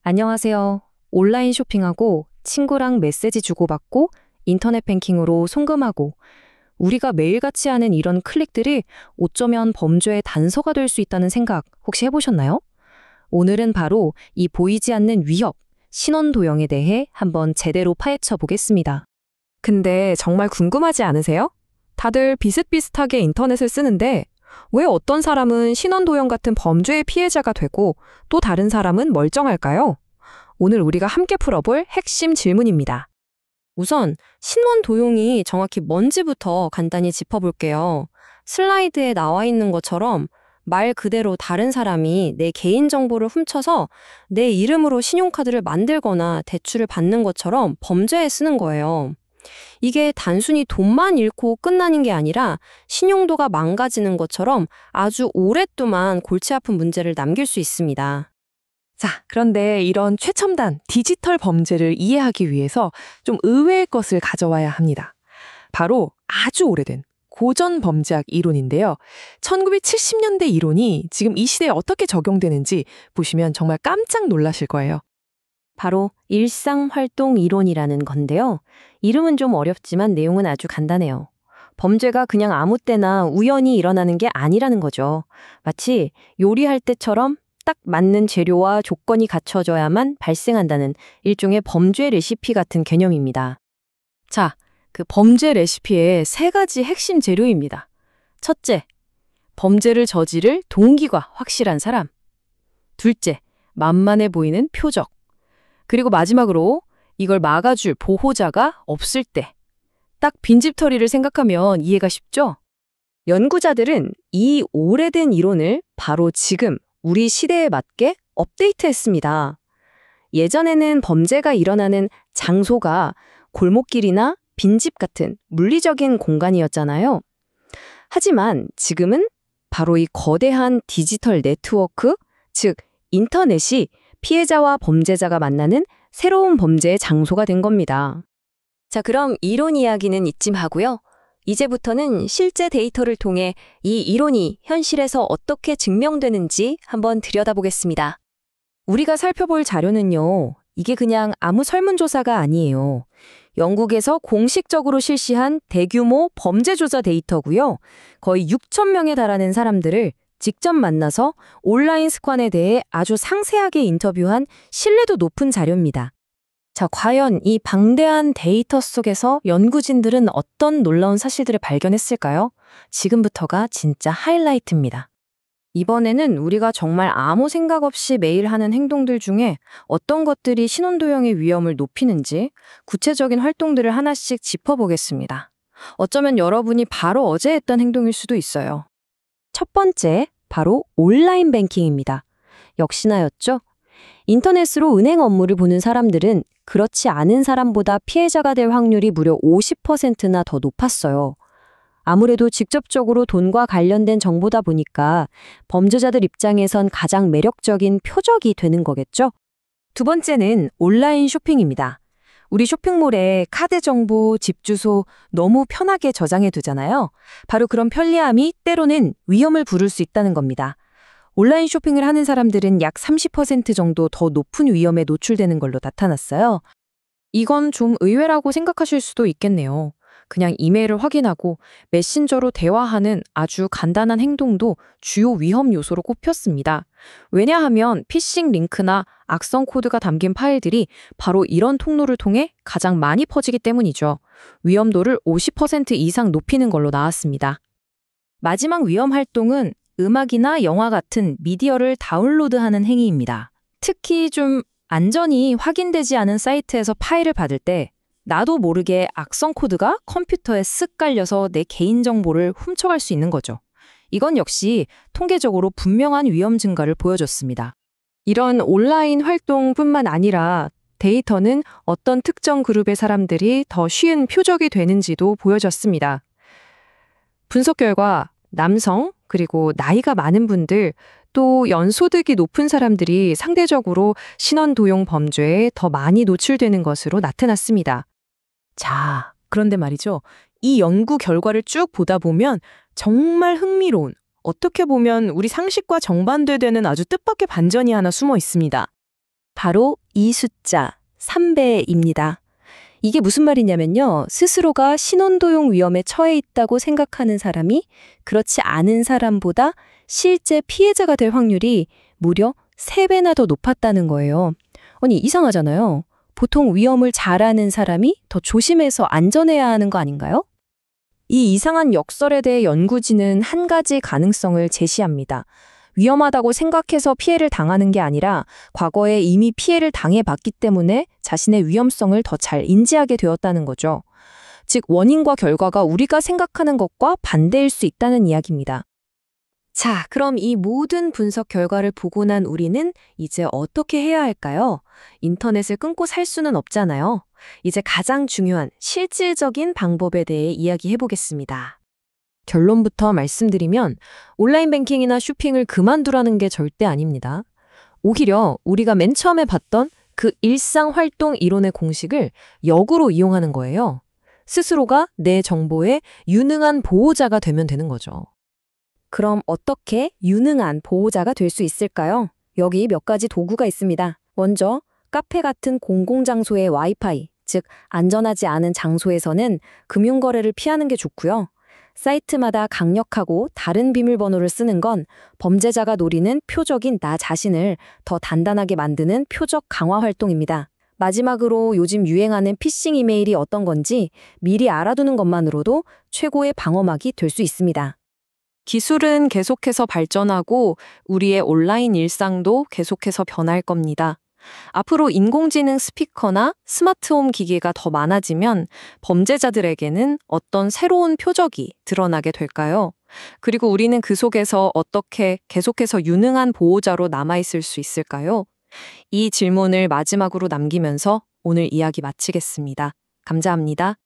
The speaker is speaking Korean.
안녕하세요. 온라인 쇼핑하고 친구랑 메시지 주고받고 인터넷 뱅킹으로 송금하고 우리가 매일같이 하는 이런 클릭들이 어쩌면 범죄의 단서가 될 수 있다는 생각 혹시 해보셨나요? 오늘은 바로 이 보이지 않는 위협, 신원 도용에 대해 한번 제대로 파헤쳐 보겠습니다. 근데 정말 궁금하지 않으세요? 다들 비슷비슷하게 인터넷을 쓰는데 왜 어떤 사람은 신원도용 같은 범죄의 피해자가 되고 또 다른 사람은 멀쩡할까요? 오늘 우리가 함께 풀어볼 핵심 질문입니다. 우선 신원 도용이 정확히 뭔지부터 간단히 짚어볼게요. 슬라이드에 나와 있는 것처럼 말 그대로 다른 사람이 내 개인정보를 훔쳐서 내 이름으로 신용카드를 만들거나 대출을 받는 것처럼 범죄에 쓰는 거예요. 이게 단순히 돈만 잃고 끝나는 게 아니라 신용도가 망가지는 것처럼 아주 오랫동안 골치 아픈 문제를 남길 수 있습니다. 자, 그런데 이런 최첨단 디지털 범죄를 이해하기 위해서 좀 의외의 것을 가져와야 합니다. 바로 아주 오래된 고전 범죄학 이론인데요. 1970년대 이론이 지금 이 시대에 어떻게 적용되는지 보시면 정말 깜짝 놀라실 거예요. 바로 일상활동 이론이라는 건데요. 이름은 좀 어렵지만 내용은 아주 간단해요. 범죄가 그냥 아무 때나 우연히 일어나는 게 아니라는 거죠. 마치 요리할 때처럼 딱 맞는 재료와 조건이 갖춰져야만 발생한다는 일종의 범죄 레시피 같은 개념입니다. 자, 그 범죄 레시피의 세 가지 핵심 재료입니다. 첫째, 범죄를 저지를 동기가 확실한 사람. 둘째, 만만해 보이는 표적. 그리고 마지막으로 이걸 막아줄 보호자가 없을 때. 딱 빈집털이를 생각하면 이해가 쉽죠? 연구자들은 이 오래된 이론을 바로 지금 우리 시대에 맞게 업데이트했습니다. 예전에는 범죄가 일어나는 장소가 골목길이나 빈집 같은 물리적인 공간이었잖아요. 하지만 지금은 바로 이 거대한 디지털 네트워크, 즉 인터넷이 피해자와 범죄자가 만나는 새로운 범죄의 장소가 된 겁니다. 자, 그럼 이론 이야기는 이쯤 하고요. 이제부터는 실제 데이터를 통해 이 이론이 현실에서 어떻게 증명되는지 한번 들여다보겠습니다. 우리가 살펴볼 자료는요, 이게 그냥 아무 설문조사가 아니에요. 영국에서 공식적으로 실시한 대규모 범죄조사 데이터고요. 거의 6천 명에 달하는 사람들을 직접 만나서 온라인 습관에 대해 아주 상세하게 인터뷰한 신뢰도 높은 자료입니다. 자, 과연 이 방대한 데이터 속에서 연구진들은 어떤 놀라운 사실들을 발견했을까요? 지금부터가 진짜 하이라이트입니다. 이번에는 우리가 정말 아무 생각 없이 매일 하는 행동들 중에 어떤 것들이 신원도용의 위험을 높이는지 구체적인 활동들을 하나씩 짚어보겠습니다. 어쩌면 여러분이 바로 어제 했던 행동일 수도 있어요. 첫 번째, 바로 온라인 뱅킹입니다. 역시나였죠? 인터넷으로 은행 업무를 보는 사람들은 그렇지 않은 사람보다 피해자가 될 확률이 무려 50%나 더 높았어요. 아무래도 직접적으로 돈과 관련된 정보다 보니까 범죄자들 입장에선 가장 매력적인 표적이 되는 거겠죠? 두 번째는 온라인 쇼핑입니다. 우리 쇼핑몰에 카드 정보, 집 주소 너무 편하게 저장해 두잖아요. 바로 그런 편리함이 때로는 위험을 부를 수 있다는 겁니다. 온라인 쇼핑을 하는 사람들은 약 30% 정도 더 높은 위험에 노출되는 걸로 나타났어요. 이건 좀 의외라고 생각하실 수도 있겠네요. 그냥 이메일을 확인하고 메신저로 대화하는 아주 간단한 행동도 주요 위험 요소로 꼽혔습니다. 왜냐하면 피싱 링크나 악성 코드가 담긴 파일들이 바로 이런 통로를 통해 가장 많이 퍼지기 때문이죠. 위험도를 50% 이상 높이는 걸로 나왔습니다. 마지막 위험 활동은 음악이나 영화 같은 미디어를 다운로드하는 행위입니다. 특히 좀 안전이 확인되지 않은 사이트에서 파일을 받을 때 나도 모르게 악성 코드가 컴퓨터에 쓱 깔려서 내 개인정보를 훔쳐갈 수 있는 거죠. 이건 역시 통계적으로 분명한 위험 증가를 보여줬습니다. 이런 온라인 활동뿐만 아니라 데이터는 어떤 특정 그룹의 사람들이 더 쉬운 표적이 되는지도 보여줬습니다. 분석 결과 남성, 그리고 나이가 많은 분들, 또 연소득이 높은 사람들이 상대적으로 신원도용 범죄에 더 많이 노출되는 것으로 나타났습니다. 자, 그런데 말이죠. 이 연구 결과를 쭉 보다 보면 정말 흥미로운, 어떻게 보면 우리 상식과 정반대되는 아주 뜻밖의 반전이 하나 숨어 있습니다. 바로 이 숫자 3배입니다. 이게 무슨 말이냐면요. 스스로가 신혼도용 위험에 처해 있다고 생각하는 사람이 그렇지 않은 사람보다 실제 피해자가 될 확률이 무려 3배나 더 높았다는 거예요. 아니, 이상하잖아요. 보통 위험을 잘 아는 사람이 더 조심해서 안전해야 하는 거 아닌가요? 이 이상한 역설에 대해 연구진은 한 가지 가능성을 제시합니다. 위험하다고 생각해서 피해를 당하는 게 아니라 과거에 이미 피해를 당해봤기 때문에 자신의 위험성을 더 잘 인지하게 되었다는 거죠. 즉, 원인과 결과가 우리가 생각하는 것과 반대일 수 있다는 이야기입니다. 자, 그럼 이 모든 분석 결과를 보고 난 우리는 이제 어떻게 해야 할까요? 인터넷을 끊고 살 수는 없잖아요. 이제 가장 중요한 실질적인 방법에 대해 이야기해 보겠습니다. 결론부터 말씀드리면 온라인 뱅킹이나 쇼핑을 그만두라는 게 절대 아닙니다. 오히려 우리가 맨 처음에 봤던 그 일상활동 이론의 공식을 역으로 이용하는 거예요. 스스로가 내 정보의 유능한 보호자가 되면 되는 거죠. 그럼 어떻게 유능한 보호자가 될 수 있을까요? 여기 몇 가지 도구가 있습니다. 먼저 카페 같은 공공장소의 와이파이, 즉 안전하지 않은 장소에서는 금융거래를 피하는 게 좋고요. 사이트마다 강력하고 다른 비밀번호를 쓰는 건 범죄자가 노리는 표적인 나 자신을 더 단단하게 만드는 표적 강화 활동입니다. 마지막으로 요즘 유행하는 피싱 이메일이 어떤 건지 미리 알아두는 것만으로도 최고의 방어막이 될 수 있습니다. 기술은 계속해서 발전하고 우리의 온라인 일상도 계속해서 변할 겁니다. 앞으로 인공지능 스피커나 스마트홈 기기가 더 많아지면 범죄자들에게는 어떤 새로운 표적이 드러나게 될까요? 그리고 우리는 그 속에서 어떻게 계속해서 유능한 보호자로 남아있을 수 있을까요? 이 질문을 마지막으로 남기면서 오늘 이야기 마치겠습니다. 감사합니다.